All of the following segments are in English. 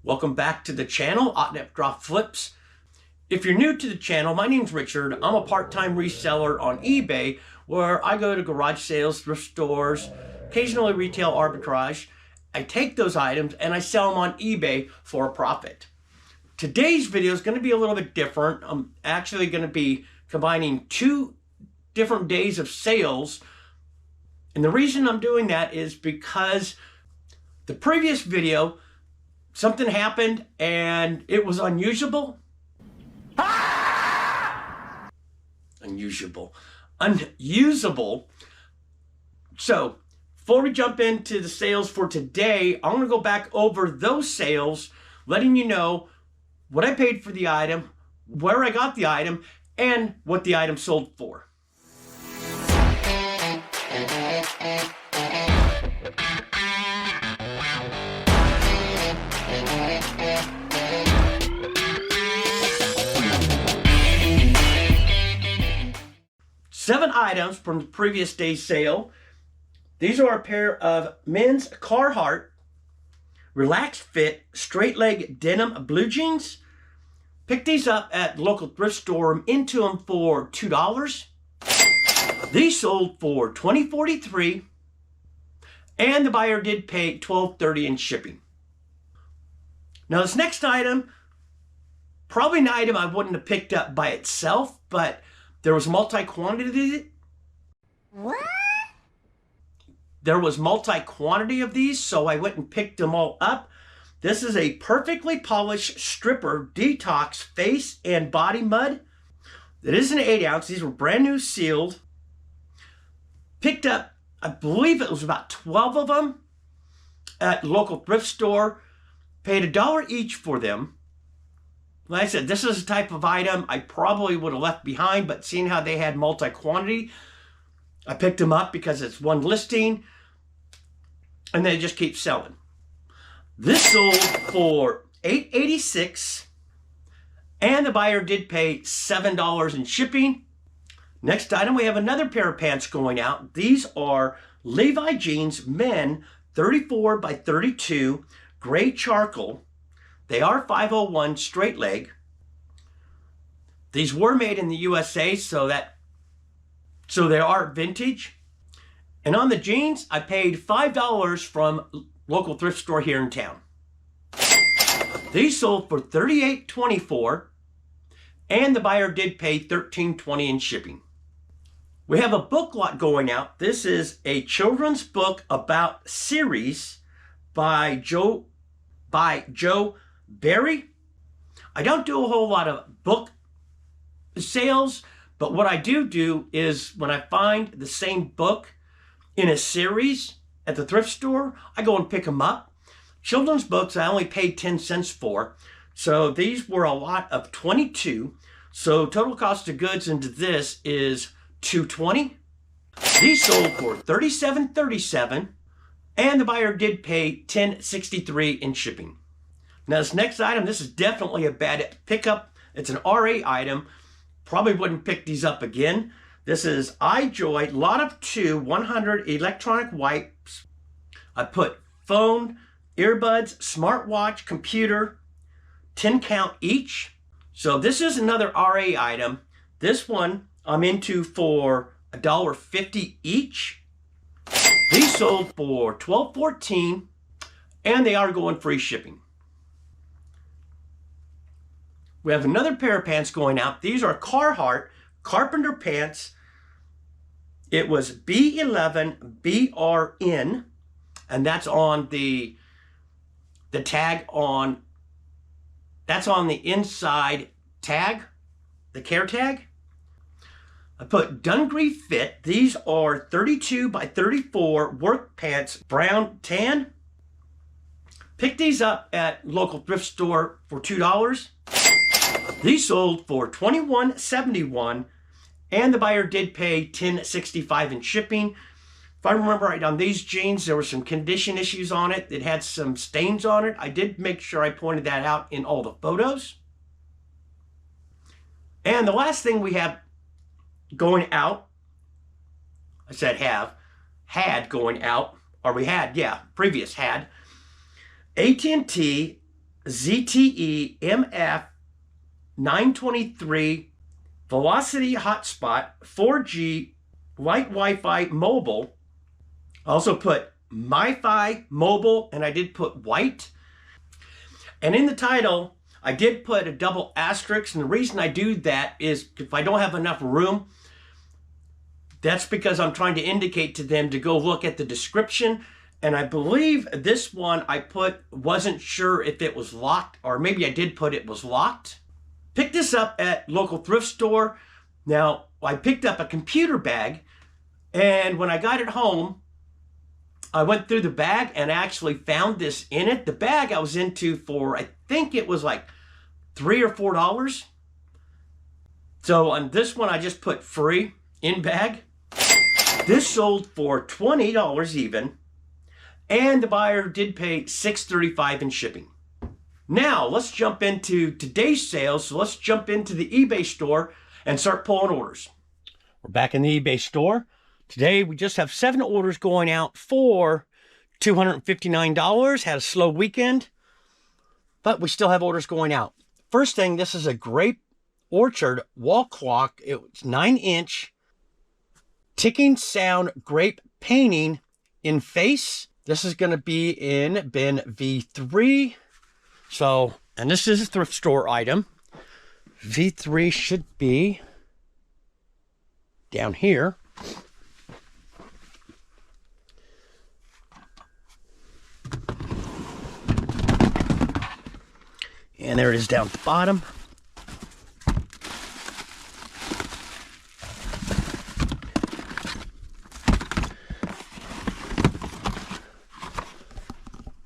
Welcome back to the channel, Otnep Drop Flips. If you're new to the channel, my name's Richard. I'm a part-time reseller on eBay where I go to garage sales, thrift stores, occasionally retail arbitrage. I take those items and I sell them on eBay for a profit. Today's video is going to be a little bit different. I'm actually going to be combining two different days of sales. And the reason I'm doing that is because the previous video, something happened and it was unusable. Unusable. So before we jump into the sales for today, I'm going to go back over those sales, letting you know what I paid for the item, where I got the item, and what the item sold for. Seven items from the previous day's sale. These are a pair of men's Carhartt relaxed fit straight leg denim blue jeans. Picked these up at the local thrift store. I'm into them for $2. These sold for $20.43, and the buyer did pay $12.30 in shipping. Now this next item, probably an item I wouldn't have picked up by itself, but there was multi-quantity. What? There was multi-quantity of these, so I went and picked them all up. This is a perfectly polished stripper detox face and body mud. It is an 8 ounce. These were brand new sealed. Picked up, I believe it was about 12 of them at the local thrift store. Paid $1 each for them. Like I said, this is a type of item I probably would have left behind, but seeing how they had multi-quantity, I picked them up because it's one listing, and they just keep selling. This sold for $8.86, and the buyer did pay $7 in shipping. Next item, we have another pair of pants going out. These are Levi jeans, men, 34 by 32, gray charcoal. They are 501 straight leg. These were made in the USA, so they are vintage. And on the jeans, I paid $5 from local thrift store here in town. These sold for $38.24, and the buyer did pay $13.20 in shipping. We have a book lot going out. This is a children's book about series by Joe Barry. I don't do a whole lot of book sales, but what I do is when I find the same book in a series at the thrift store, I go and pick them up. Children's books I only paid 10 cents for, so these were a lot of 22. So total cost of goods into this is $2.20. These sold for $37.37, and the buyer did pay $10.63 in shipping. Now this next item, this is definitely a bad pickup. It's an RA item. Probably wouldn't pick these up again. This is iJoy, lot of 2, 100 electronic wipes. I put phone, earbuds, smartwatch, computer, 10 count each. So this is another RA item. This one I'm into for $1.50 each. These sold for $12.14, and they are going free shipping. We have another pair of pants going out. These are Carhartt carpenter pants. It was B11 BRN, and that's on the tag on, that's on the inside tag, the care tag. I put Dungaree fit. These are 32 by 34 work pants, brown tan. Picked these up at local thrift store for $2. These sold for $21.71, and the buyer did pay $10.65 in shipping. If I remember right, on these jeans, there were some condition issues on it. It had some stains on it. I did make sure I pointed that out in all the photos. And the last thing we have going out, I said had going out, or we had, yeah, previous had, AT&T ZTE MF 923 Velocity Hotspot 4G Light Wi-Fi Mobile. Also put MiFi Mobile, and I did put white. And in the title, I did put a double asterisk, and the reason I do that is if I don't have enough room, that's because I'm trying to indicate to them to go look at the description. And I believe this one I put, wasn't sure if it was locked, or maybe I did put it was locked. Picked this up at local thrift store. Now, I picked up a computer bag, and when I got it home, I went through the bag and actually found this in it. The bag I was into for, I think it was like $3 or $4. So on this one, I just put free in bag. This sold for $20 even, and the buyer did pay $6.35 in shipping. Now, let's jump into today's sales. So let's jump into the eBay store and start pulling orders. We're back in the eBay store. Today, we just have 7 orders going out for $259. Had a slow weekend, but we still have orders going out. First thing, this is a Grape Orchard wall clock. It's 9-inch ticking sound grape painting in face. This is going to be in bin V3. So, and this is a thrift store item. V3 should be down here. And there it is down at the bottom.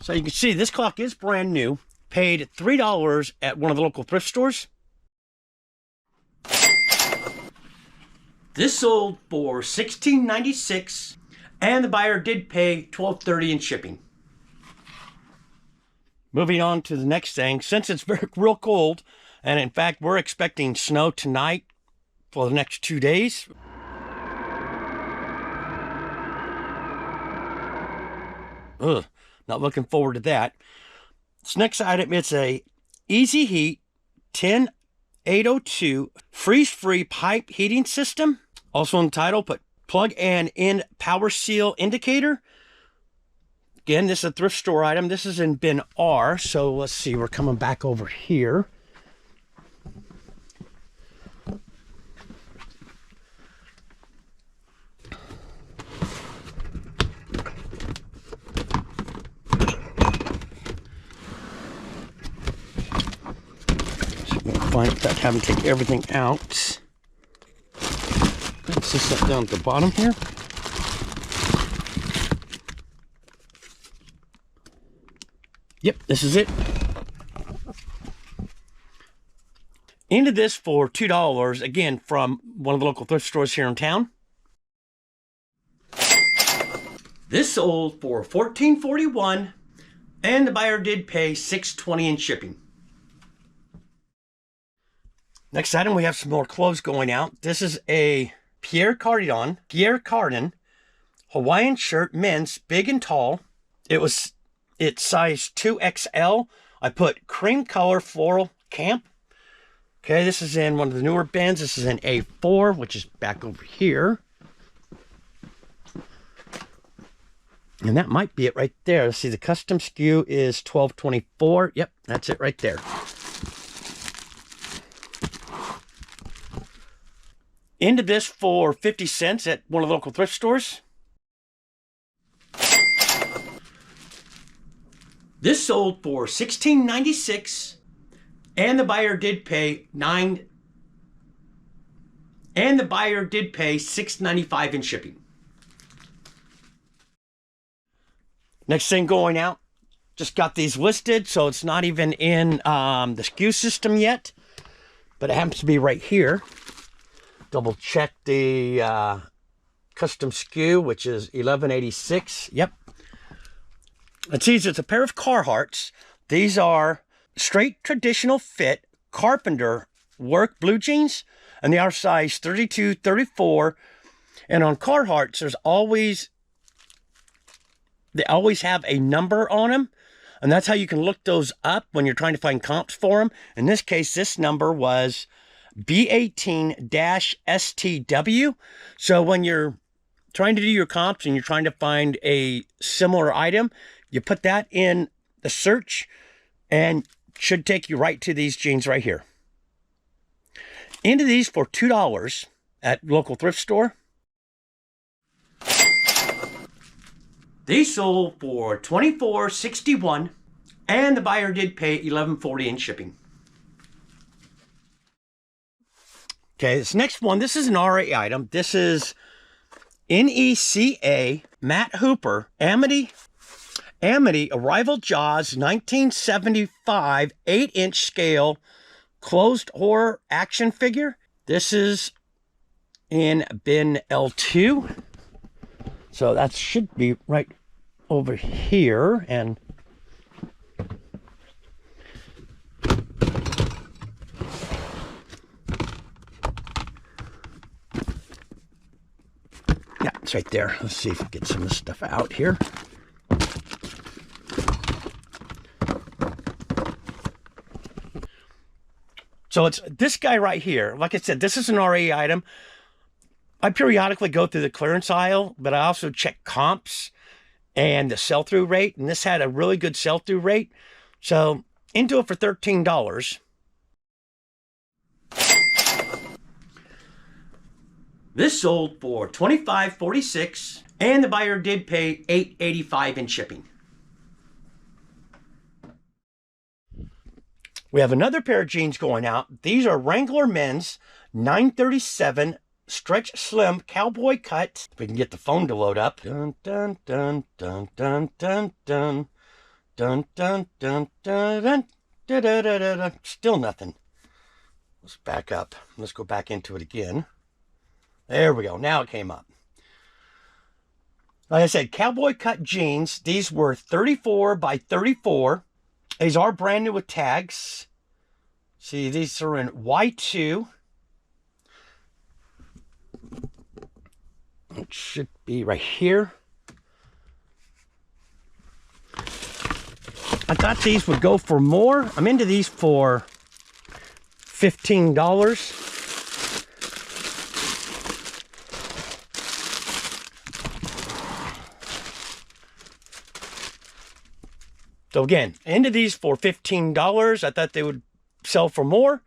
So you can see this clock is brand new. Paid $3 at one of the local thrift stores. This sold for $16.96, and the buyer did pay $12.30 in shipping. Moving on to the next thing, since it's real cold, and in fact we're expecting snow tonight for the next 2 days. Ugh, not looking forward to that. This next item, it's a Easy Heat 10802 freeze-free pipe heating system. Also in the title, put plug and in power seal indicator. Again, this is a thrift store item. This is in bin R. So let's see, we're coming back over here. Fine without having to take everything out. Let's just set down at the bottom here. Yep, this is it. Into this for $2, again, from one of the local thrift stores here in town. This sold for $14.41, and the buyer did pay $6.20 in shipping. Next item, we have some more clothes going out. This is a Pierre Cardin Hawaiian shirt, men's, big and tall. It's size 2XL. I put cream color floral camp. Okay, this is in one of the newer bins. This is in A4, which is back over here. And that might be it right there. Let's see, the custom SKU is 1224. Yep, that's it right there. Into this for 50 cents at one of the local thrift stores. This sold for $16.96, and the buyer did pay $6.95 in shipping. Next thing going out, just got these listed, so it's not even in the SKU system yet, but it happens to be right here. Double check the custom SKU, which is 1186. Yep. It's a pair of Carhartts. These are straight traditional fit carpenter work blue jeans, and they are size 32, 34. And on Carhartts, they always have a number on them. And that's how you can look those up when you're trying to find comps for them. In this case, this number was B18-STW. So when you're trying to do your comps and you're trying to find a similar item, you put that in the search and it should take you right to these jeans right here. Into these for $2 at local thrift store. These sold for $24.61 and the buyer did pay $11.40 in shipping. Okay, this next one, this is an RA item. This is NECA Matt Hooper Amity Arrival Jaws 1975 8-inch scale closed horror action figure. This is in bin L2. So that should be right over here. And yeah, it's right there. Let's see if we get some of this stuff out here. So it's this guy right here. Like I said, this is an RA item. I periodically go through the clearance aisle, but I also check comps and the sell-through rate. And this had a really good sell-through rate. So into it for $13. This sold for $25.46 and the buyer did pay $8.85 in shipping. We have another pair of jeans going out. These are Wrangler men's 937 stretch slim cowboy cut. If we can get the phone to load up. Dun dun dun dun dun dun dun dun dun dun dun dun. Still nothing. Let's back up. Let's go back into it again. There we go. Now it came up. Like I said, cowboy cut jeans. These were 34 by 34. These are brand new with tags. See, these are in Y2. It should be right here. I thought these would go for more. I'm into these for $15. So again, into these for $15. I thought they would sell for more.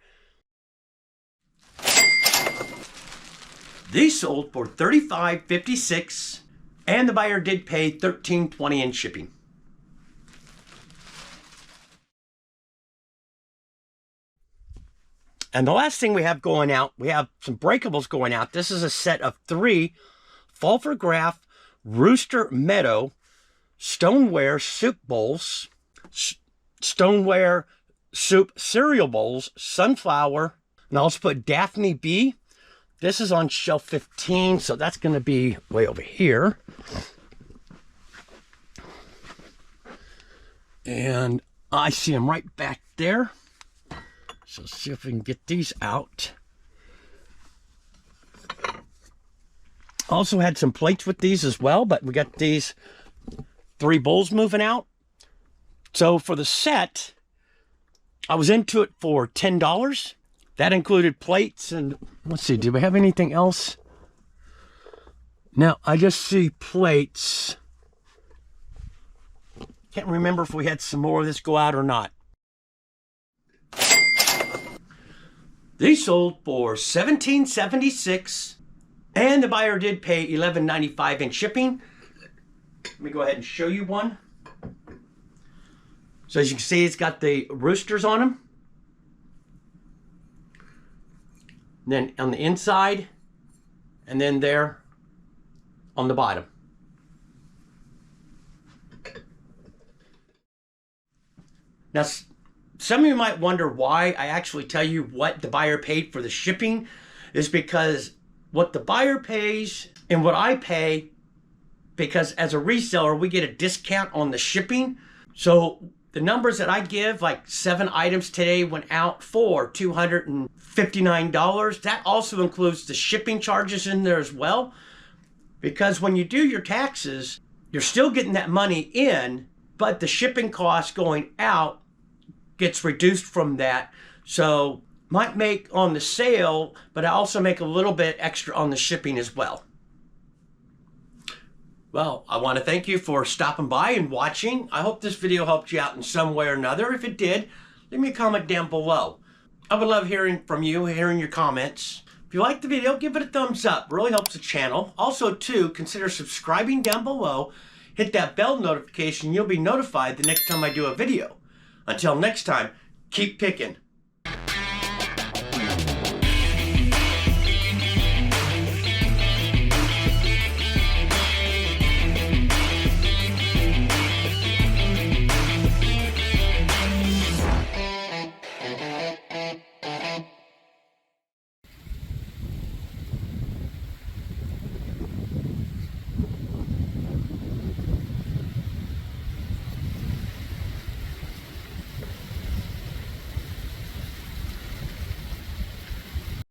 These sold for $35.56 and the buyer did pay $13.20 in shipping. And the last thing we have going out, we have some breakables going out. This is a set of 3 Fulfer Graph Rooster Meadow stoneware soup bowls, stoneware soup cereal bowls, sunflower, and I also put Daphne B. This is on shelf 15, so that's going to be way over here. And I see them right back there. So let's see if we can get these out. Also had some plates with these as well, but we got these 3 bowls moving out. So for the set, I was into it for $10. That included plates and, let's see, do we have anything else? Now, I just see plates. Can't remember if we had some more of this go out or not. These sold for $17.76 and the buyer did pay $11.95 in shipping. Let me go ahead and show you one. So as you can see, it's got the roosters on them. And then on the inside, and then there on the bottom. Now, some of you might wonder why I actually tell you what the buyer paid for the shipping is because what the buyer pays and what I pay, because as a reseller, we get a discount on the shipping. So the numbers that I give, like 7 items today went out for $259. That also includes the shipping charges in there as well. Because when you do your taxes, you're still getting that money in, but the shipping cost going out gets reduced from that. So might make on the sale, but I also make a little bit extra on the shipping as well. Well, I want to thank you for stopping by and watching. I hope this video helped you out in some way or another. If it did, leave me a comment down below. I would love hearing from you, hearing your comments. If you liked the video, give it a thumbs up. It really helps the channel. Also, too, consider subscribing down below. Hit that bell notification. You'll be notified the next time I do a video. Until next time, keep picking.